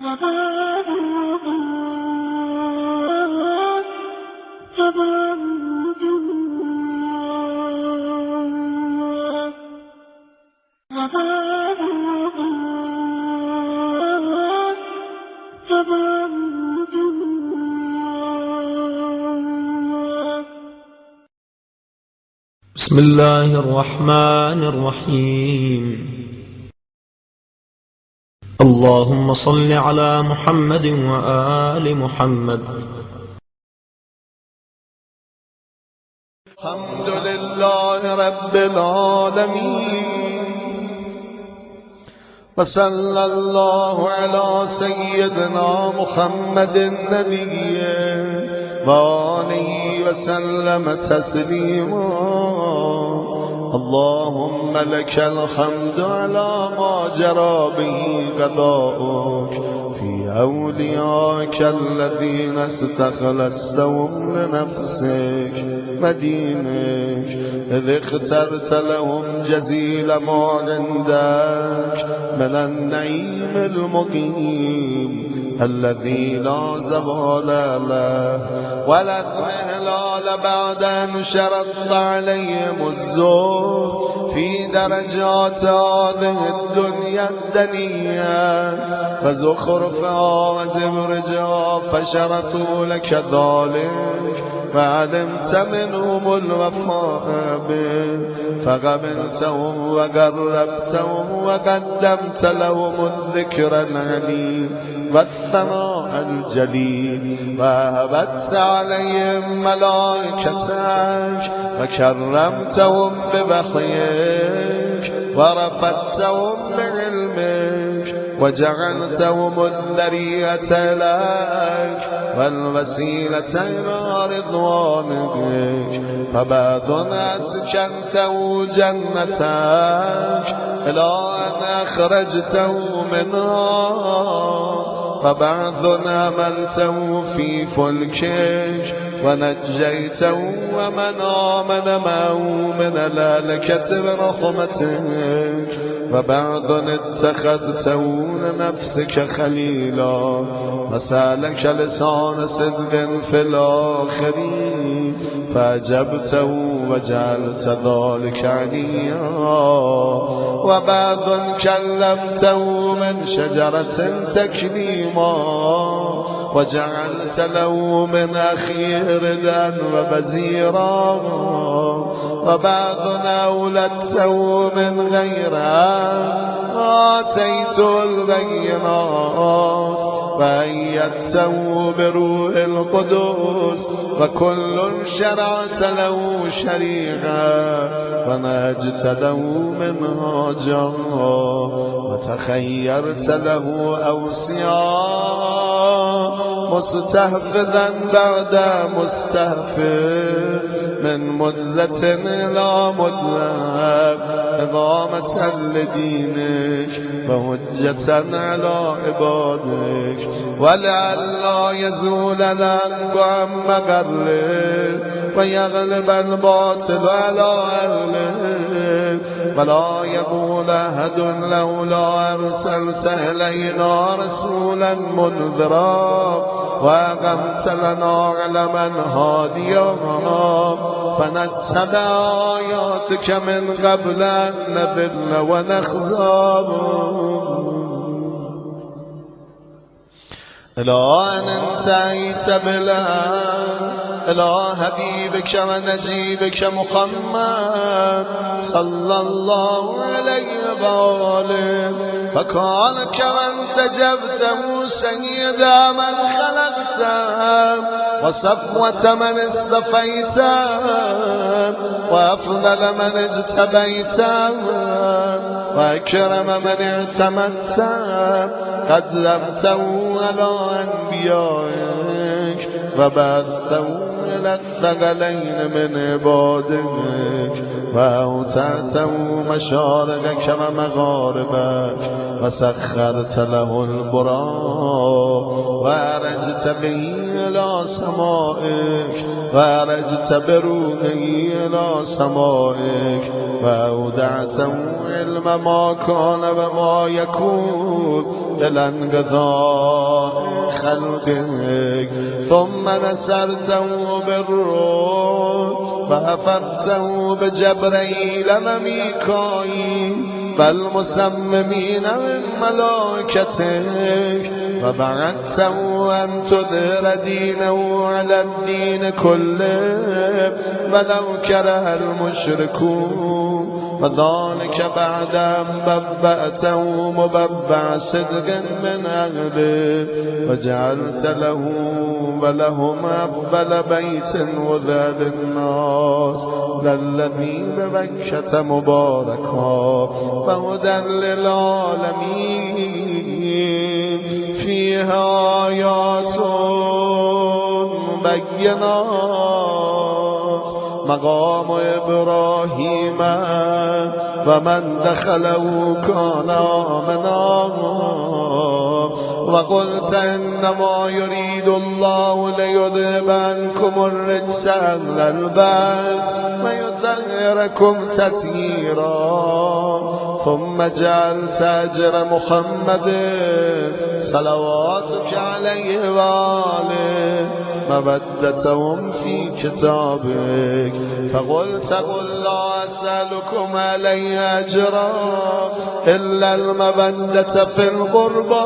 بسم الله الرحمن الرحيم. اللهم صل على محمد وآل محمد. الحمد لله رب العالمين، وصلى الله على سيدنا محمد النبي وآله وسلم تسليما. اللهم لك الحمد على ما جرى به قضاؤك في أوليائك الذين استخلصتهم لنفسك مدينك، إذ اخترت لهم جزيل ما عندك من النعيم المقيم الذي لا زوال له ولا اضمحلال بعد أن شرطت عليهم الزهد في درجات هذه الدنيا الدنيا وزخرفها وزبرجها، فشرطوا لك ذلك وعلمت منهم الوفاء به فقبلتهم وقربتهم وقدمت لهم الذكر العليم والثناء الجليل، وهبت عليهم ملائكتك وكرمتهم بوحيك ورفعتهم بعلمك وجعلتهم الذرية لك والوسيلة إلى رضوانك، فبعض أسكنته جنتك إلى أن أخرجته منها، وبعض أملته في فلكك ونجيته ومن آمن معه من الهلكة برحمتك، وبعض اتخذته لنفسك خليلا وسألك لسان صدق في الآخرين فأجبته وجعلت ذلك عليا، وبعض كلمته من شجرة تكليما وجعلت له من أخيه ردا وبزيرا، وبعض أولدته من غيره آتيت البينات وأيدته بروح القدس، وكل شرعت له شريعة ونهجت له منهاجا وتخيرت له أوصياء مستحفظا بعد مستحفظ من مدة إلى مدة إقامة لدينك وهجة على عبادك، ولئلا يزول الحق عن مقره ويغلب الباطل على أهله، ولا يقول أحد لولا أرسلت إلينا رسولا منذرا وأقمت لنا علما هاديا فنتبع آياتك من قبل أن نذل ونخزى، إلى أن انتهيت إلى حبيبك ونجيبك محمد صلى الله عليه وآله، فكان كمن تجبته سيد من خلقته وصفوة من اصطفيته وأفضل من اجتبيته وأكرم من اعتمدته، قدمته على أنبيائك وبعثته إلى الثقلين من عبادك، وأوتعته مشارقك ومغاربك وسخرت له البراق وعرجت به إلى سمائك وعرجت بروحه إلى سمائك وأودعته علم ما كان وما يكون إلى انقضاء خلقك ثم نسرته بالروح وحفظته بجبريل وميكائيل والمسممين من ملائكتك وبعثته أن تظهر دينه على الدين كله ولو كره المشركون وذلك بعد أن ببأته مببع صدق من أهله وجعلت له ولهم أفضل بيت وذا للناس للذي ببكة مباركا وهدى للعالمين فيها آيات بينات مقام إبراهيم ومن دخله كان آمنا وقلت إنما يريد الله ليذهب عنكم الرجس أهل البيت ويطهركم تطهيرا ثم جعلت أجر محمد صلواتك عليه وآله مودتهم في كتابك فقلت قل لا أسألكم عليه أجرا إلا المودة في القربى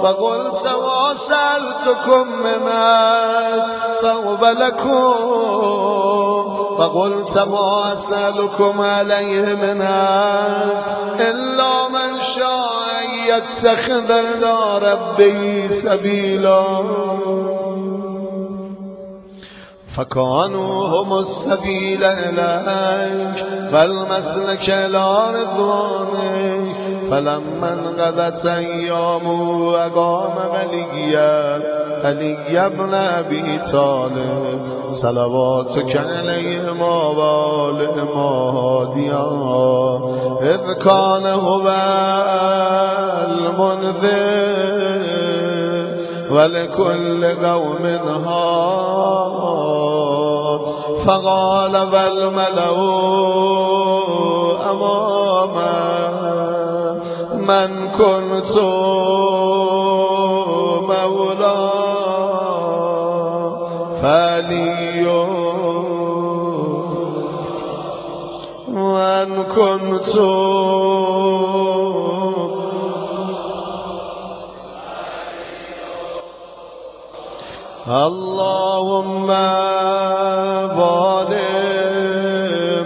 وقلت وسألتكم من أجر فهو لكم وقلت ما أسألكم عليه من أجر إلا من شاء أن يتخذ إلى ربه سبيلا فكانوا هم السبيل إليك والمسلك إلى رضوانك فلما انقضت أيامه أقام علي بن أبي طالب صلواتك عليهم وآلهم هاديا إذ كان هو المنذر ولكل قوم هاد فقال والملأ أمامه من كنت مولاه فعلي وأن كنت اللهم والي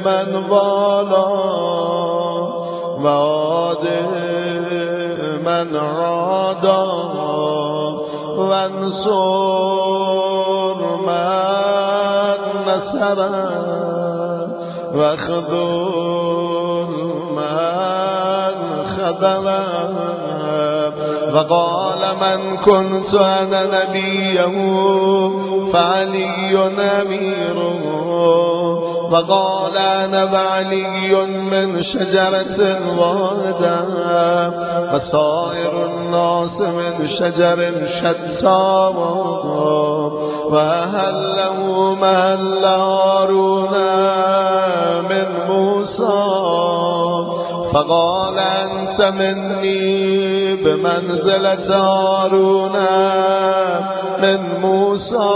من والى وعاد من عادى وانصر من نصر واخذل من خذل وقال من كنت أنا نبيه فعلي أميره وقال أنا وعلي من شجرة واحدة وصائر الناس من شجر شتى وهل له مهل هارون من موسى فقال أنت مني بمنزلة هارون من موسى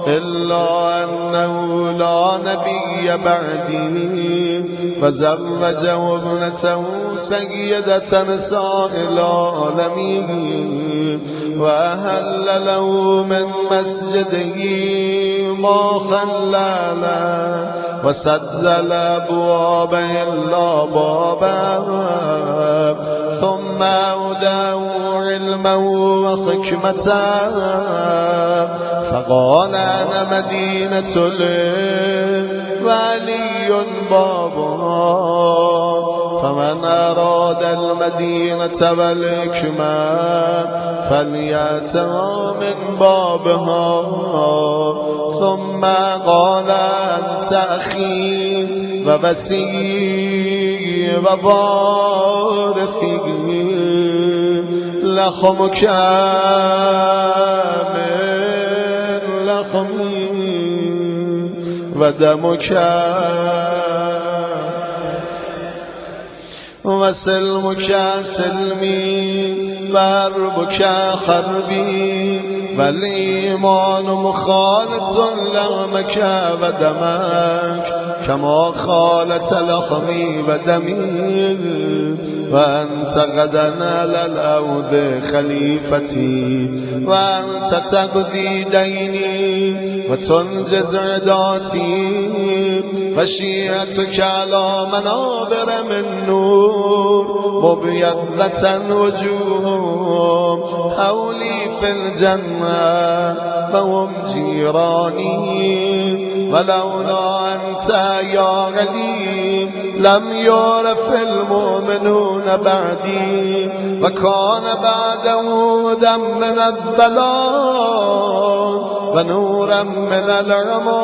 إلا أنه لا نبي بعدي وزوجه ابنته سيدة نساء العالمين وأهل له من مسجده ما خلل وسد الأبواب إلا بابا ثم أوداه علما وحكمة فقال أنا مدينة وعلي بابا فمن أراد المدينة والحكمة فليأتها من بابها ثم قال أنت أخي ووصي ووارثي لخمك من لخمي ودمك وسلمك سلمي وحربك حربي والإيمان مخالط لحمك ودمك كما خالت لحمي ودمي وأنت غدا على الأرض خليفتي وأنت تقضي ديني وتنجز عداتي وشيعتك على منابر من نور مبيضة وجوههم حولي في الجنة وهم جيراني ولولا أنت يا علي لم يعرف المؤمنون بعدي وكان بعده هدى من الضلال ونورا من العمى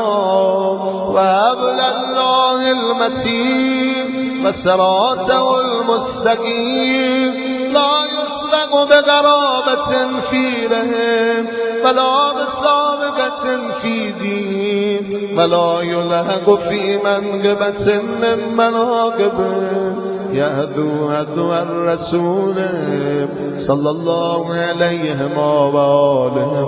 وحبل الله المتين وصراطه المستقيم لا يسبق بغرابة في رحم ولا بسابقة في دين ولا يلحق في منقبة من مناقبه يهدو الرسول صلى الله عليه وآله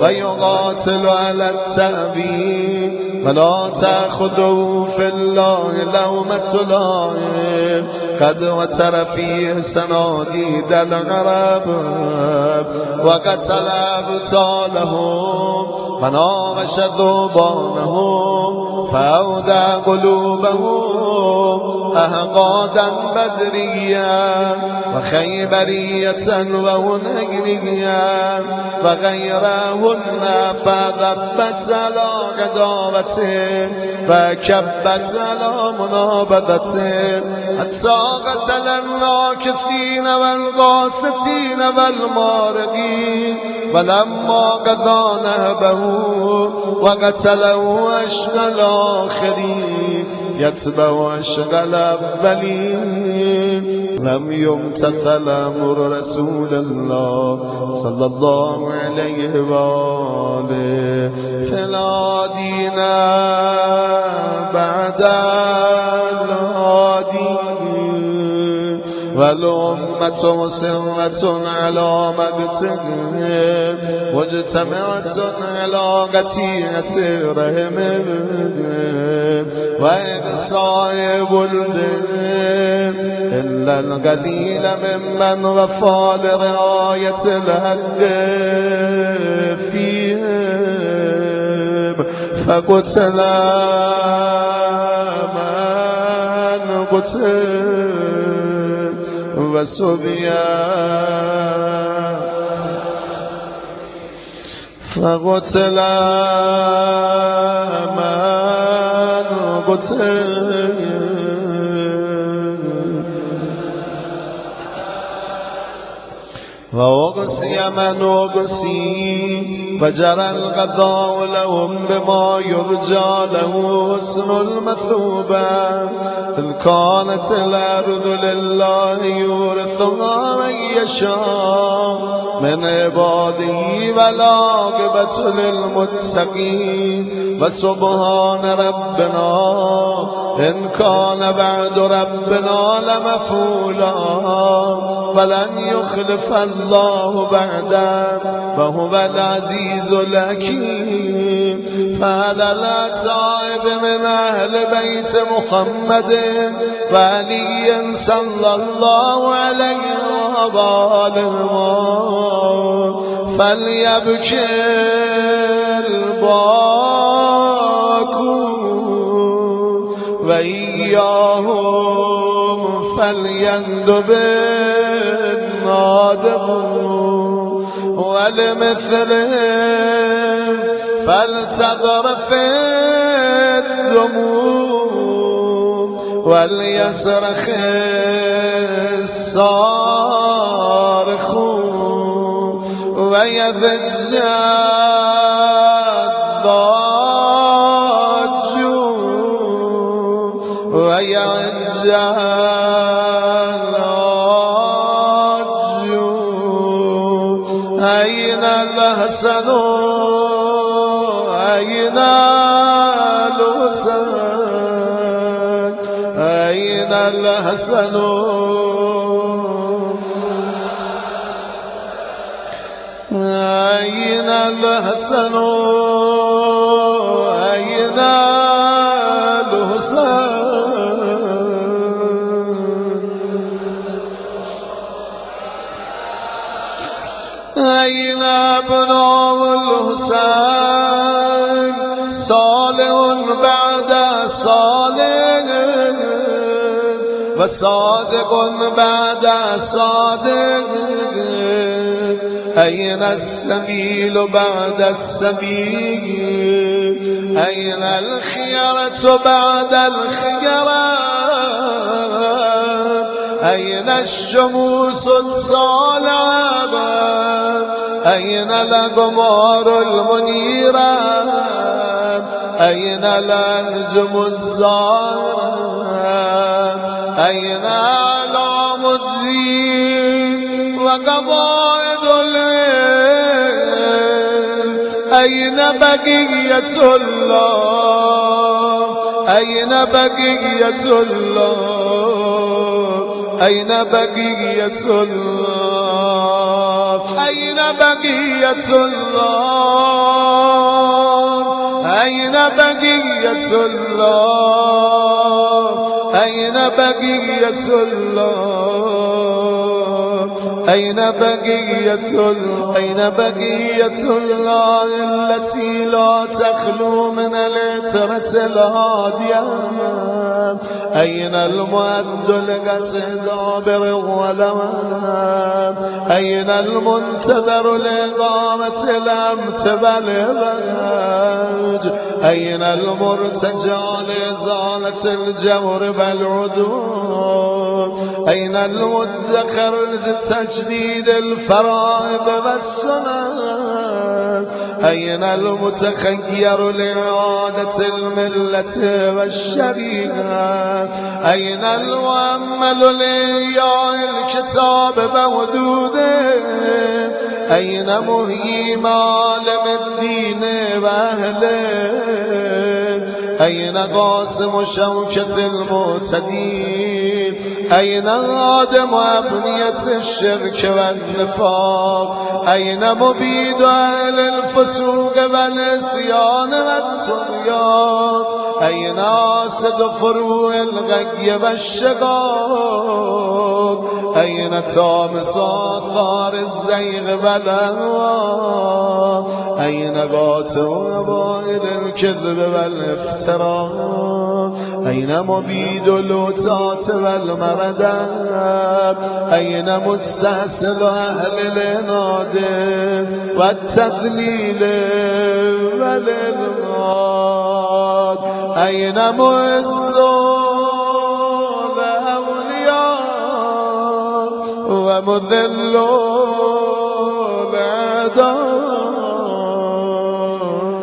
ويقاتل على التأبيد ولا تأخذوا في الله لومة لائم قد وتر فيه سناديد العرب وقتل أبطالهم وناغش ذوبانهم فأودع قلوبهم أهقادا بدريا وخيبرية وهنيريا وغيرهن فذبت على غضابته وكبت على منابذته حتى قتل الناكثين والغاستين والمارقين ولما قضى نهبه وقتله أشقى الآخرين يتبع أشقى الأولين لم يمتثل أمر رسول الله صلى الله عليه وآله فلا دين بعد الهادي والأمة مصرة على مقتهم مجتمعة على قتيعة رحمهم وإذ صائب الدين إلا القليل ممن وفى لرعاية الحق فيهم فقتل من قتل وسبيا فقتل من قتل وأغسي من أغسي فجرى القضاء لهم بما يرجى له حسن المثوبة إذ كانت الأرض لله يورثها من يشاء من عباده والعاقبة للمتقين وسبحان ربنا إن كان بعد ربنا لمفعولا ولن يخلف الله بعده وهو العزيز الحكيم فهذا الأتائب من أهل بيت محمد وعلي صلى الله عليه وآله فليبكي الباكون وإياهم فليندب النادمون ولمثلهم فلتذرف الدموع وليصرخ الصارخون ويضج الضاجون ويعج العاجون الحسن أين الحسين أين الحسن أين الحسن أين الحسين أين ابناء الحسين صالح بعد صالح وصادق بعد صادق أين السبيل بعد السبيل أين الخيرة بعد الخيرة أين الشموس الصالعة أين الأقمار المنيرة أين الأنجم الزاهرة أين أعلام الدين وقواعد العلم أين بقية الله أين بقية الله أين بقية الله أين بقية الله أين بقية الله أين بقية الله أين بقية الله أين بقية الله التي لا تخلو من العترة الهادية أين المؤد لقتل بالغلمان أين المنتظر لإقامة الأمت بالإباج أين المرتجى لإزالة الجور بالعدول أين المدخر لتجديد الفرائض والسنن أين المتخير لإعادة الملة والشريعة أين المؤمل لإحياء الكتاب بوجوده أين مهيي معالم الدين وأهله أين قاسم شوكة المعتدين أين هادم أبنية الشرك والنفاق أين مبيد أهل الفسوق والعصيان والطغيان أين آسد فروع الغي والشقاق أين طامس آثار الزيغ والأهواء أين قاتل وبائل الكذب والافتراء أين مبيد اللوتات والمردات أين مستحسن أهل العناد والتذليل والإلغاد أين معز الأولياء ومذل الأعداء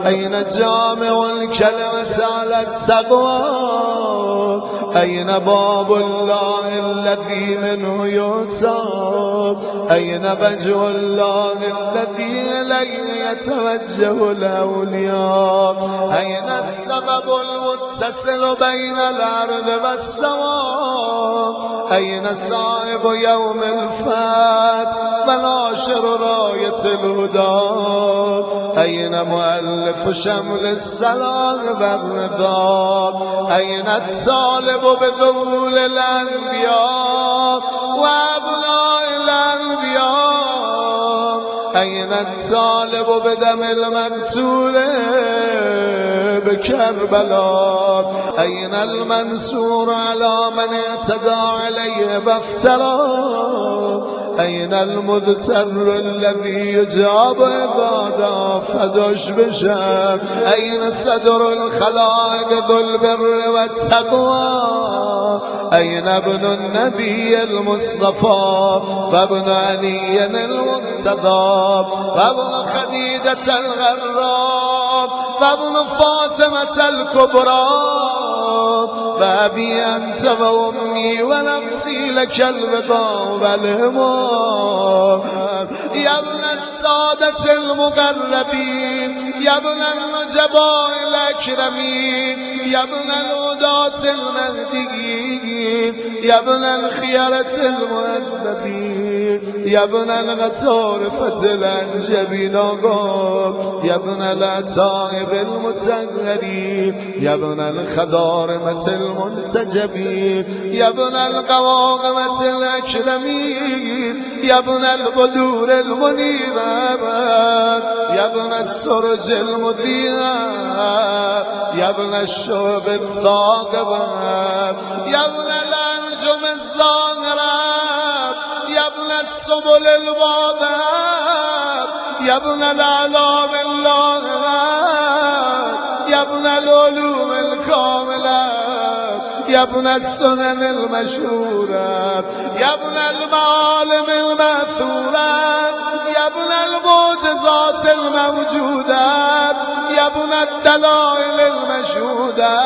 أين جامع الكلمة على التقوى أين باب الله الذي منه يتاب أين وجه الله الذي إليه يتوجه الأولياء أين السبب المتصل بين الأرض والسماء أين صاحب يوم الفات وناشر راية الهدى أين مؤلف شمل السلام والرضا أين الطالب بذول الأنبياء وأبناء الأنبياء أين الطالب بدم المقتول بكربلاء أين المنصور على من اعتدى عليه وافترى أين المذتر الذي يجاب إذا دافدش بشام أين صدر الخلائق ذو البر والتقوى أين ابن النبي المصطفى وابن علي المرتضى وابن خديجة الغراب وابن فاطمة الكبرى فأبي أنت وأمي ونفسي لك البقاء والهمام يا يا ابن السادة المقربين يا ابن النجباء الأكرمين يا ابن الهداة المهديين يا ابن الخيرة المؤدبين يا ابن الغطارفة الأنجبين يا ابن الأتائب المتغرين يا ابن الخضارمة المنتجبين يا ابن القواقمة الأكرمين يا ابن البدور المنيرة يا ابن السرج المذيعة يا ابن الشعب الثاقبة يا ابن الأنجم الزاهرة يا ابن السبل الواضحة يا ابن الأعلام اللاهرة يا ابن العلوم الكاملة يا ابن السنن المشهورة يا ابن المعالم المأثورة يا ابن المعجزات الموجودة يا ابن الدلائل المشهودة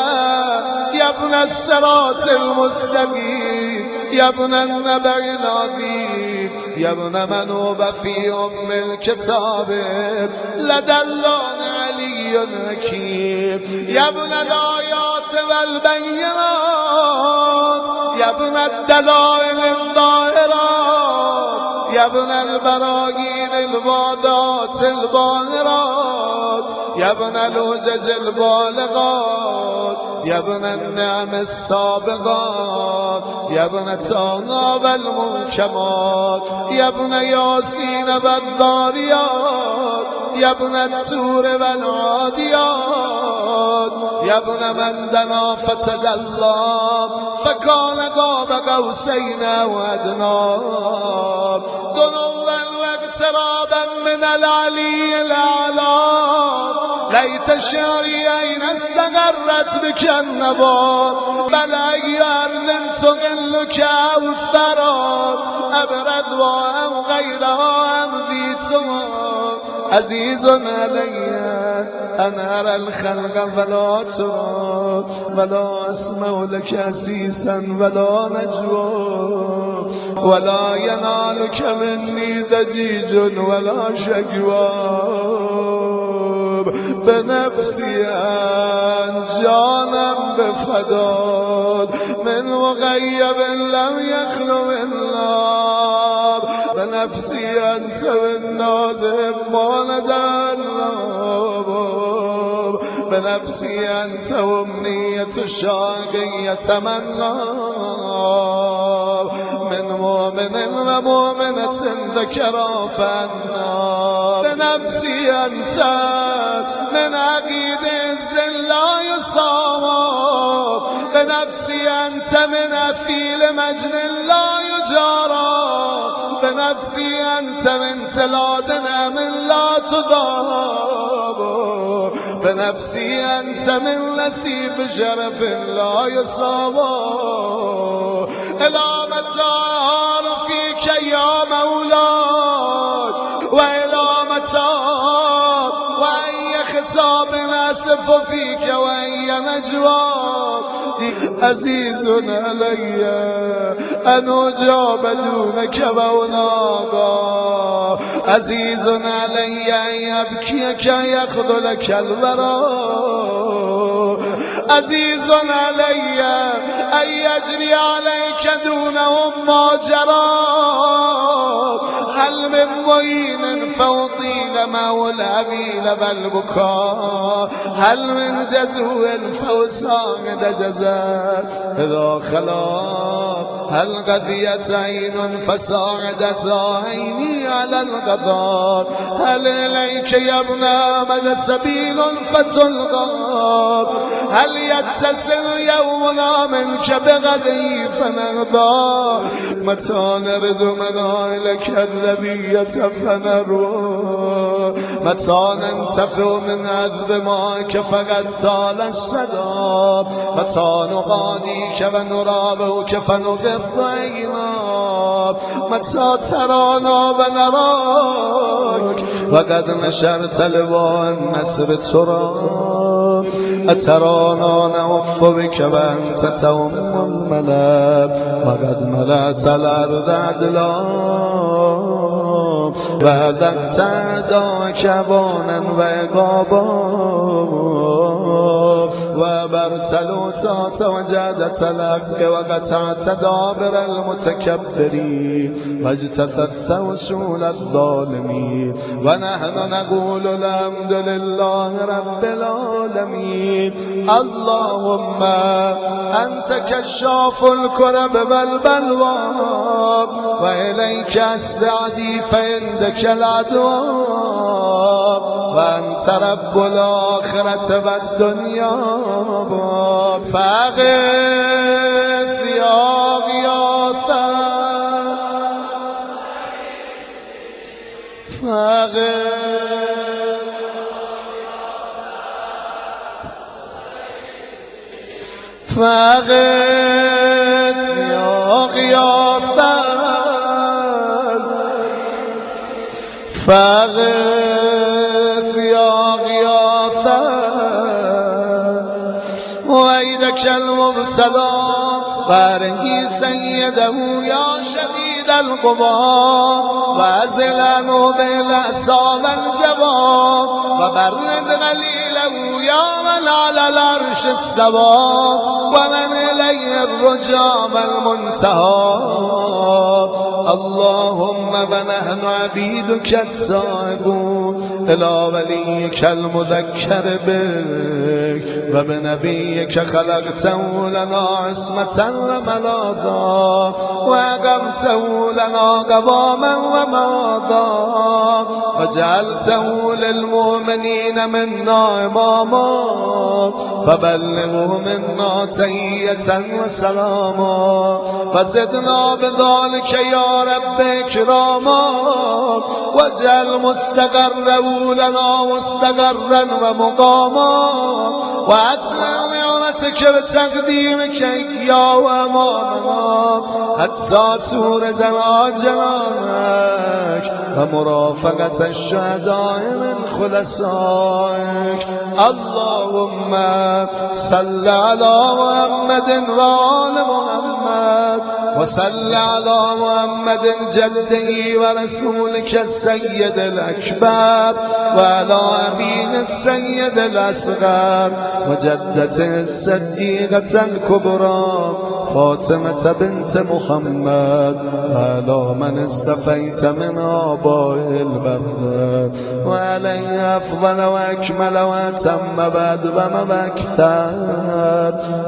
يا ابن الصراط المستقيم يا ابن النبأ العظيم يا ابن من هو في أم الكتاب لدى الله علي حكيم يا ابن الآيات والبينات يا ابن الدلائل الظاهرات يا ابن البراهين الواضحات الباهرات يا ابن الحجج البالغات يا ابن النعم السابقات يا ابن طه والمنكمات يا ابن ياسين والذاريات يا ابن التور والعاديات يا ابن من دنا فتدلى فكان قاب قوسين وادنى دنوا واقترابا من العلي الاعلى ليت شعري اين استقرت بك النبات بل اغيار تغلك او الثرى ابرد وام غيرها ام ذيتها عزيز علي أن أرى الخلق فلا ترى ولا أسمع لك أسيسا ولا نجوى ولا ينالك مني ضجيج ولا شكوى بنفسي أنجانا بفداد من مغيب لم يخلو من نار بنفسي أنت بالنازم ما ندلاب بنفسي أنت وامنية الشاقي يتمنى من مؤمن ومؤمنة ذكرى فأنا بنفسي أنت من عقيد الزل لا يصاب بنفسي أنت من أثيل مجن لا يجارى بنفسي أنت من تلادنا من لا تضاب بنفسي أنت من نسيب شرف لا يصاب إلى متى فيك يا مولاي وإلى متى وأي خطاب ناسف فيك وأي نجوى عزيز علي أن أجاب دونك بوناغا عزيز علي أن يبكيك يخذلك الورى عزيز علي أن يجري عليك دونهم ما جرى هل من معين فوطيل مولى بيل بالبكاء هل من جزو فوسان دجزات إذا خلاف هل قضيت عين فساعدت عيني على القضاء هل إليك يا ابن أحمد سبيل فتلقى هل يتصل يومنا منك بغدي فنرضى متى نرد منائلك الربية فنروى متى ننتفع من عذب ماك فقد طال السدى متى نغاديك ونرابك فنغر عينا متى ترانا ونراك وقد نشرت لواء النسر ترى أترانا نوف بك وأنت توم الملاب وقد ملأت الأرض عدلا وعدت أعداءك بانا وعقابا وبرت الوطاة وجادت الحق وقطعت دابر المتكبرين واجتثثت وصول الظالمين ونحن نقول الحمد لله رب العالمين. اللهم أنت كشاف الكرب والبلوى وإليك أستعدي فعندك العدوى وأنت رب الآخرة والدنيا فأغث يا غياثا فأغث يا غياثا فأغث يا غياثا ويدك المبتلى وارهي سيده يا شديد القضاء وازلنه بالأسى والجواب وبرد غليله يا من على العرش استوى ومن إليه الرجاء والمنتهى. اللهم ونحن عبيدك التائبون إلى وليك المذكر بك وبنبيك خلقته لنا عصمة وملاذا وأقمته لنا قواما وماذا وجعلته للمؤمنين منا إماما فبلغوا منا تحية وسلاما وزدنا بذلك يا رب إكراما واجعل مستقره لنا مستقرا ومقاما وأتمم نعمتك بتقديمك يا وأمامنا حتى توردنا جنانك ومرافقة الشهداء من خلصائك. اللهم صل على محمد وآل محمد وصل على محمد جده ورسولك السيد الأكبر وعلى أبيه السيد الأصغر وجدته الصديقة الكبرى فاطمة بنت محمد وعلى من استفيت من آبائه البر وعليه أفضل وأكمل وأتم بعد وما أكثر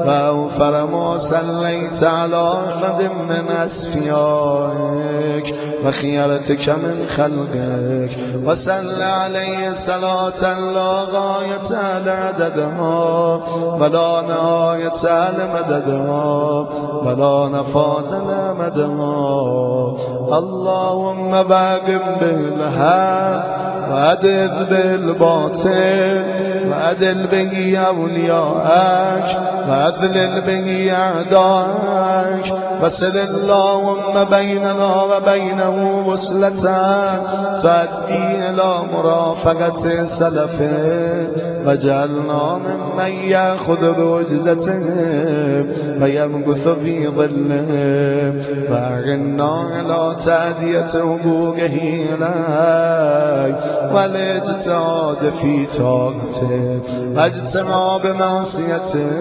وأوفر ما صليت على أحد من أصفيائك وخيرتك من خلقك وصل عليه صلاة لا غاية لعددها ولا نهاية لمددها ولا نفاد لمدها. اللهم باقم بالحق وأدذ بالباطل وأدل به أولياءك وأذلل به أعداءك وصل اللهم بيننا وبينه وصلة تؤدي إلى مرافقة سلفه وجعلنا ممن يأخذ بوجزتهم ويمكث في ظلهم وأعنا على تأدية حقوقه إليك والاجتهاد في طاعته واجتناب معصيته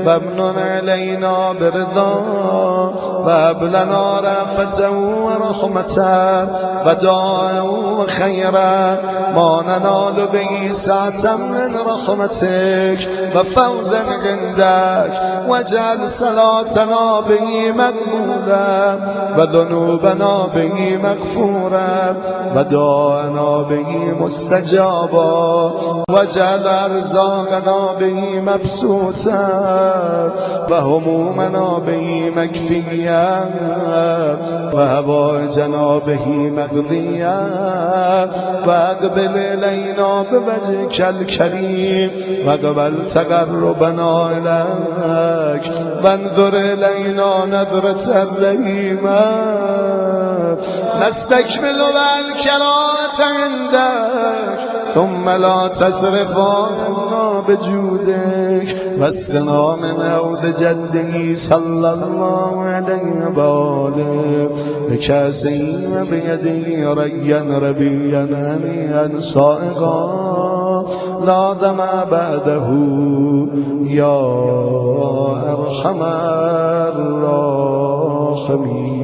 وامنن علينا برضاه وهب لنا رأفته ورحمته ودعاءه وخيرا ما ننال به سعة من رحمتك وفوزا عندك واجعل صلاتنا به مقبولا وذنوبنا به مغفورا ودعاءنا به مستجابا واجعل أرزاقنا به مبسوطا وهمومنا به مكفيا وهوائجنا به مقضيا واقبل إلينا بوجهك الكريم واقبل تقربنا إليك وانظر إلينا نظرة الرحيمة نستكمل بالكرامة عندك ثم لا تصرف عنا بجودك واسقنا من عود جده صلى الله عليه وآله بكاسه بيده ريا ربيا هنيئا صائغا لا دم بعده يا أرحم الراحمين.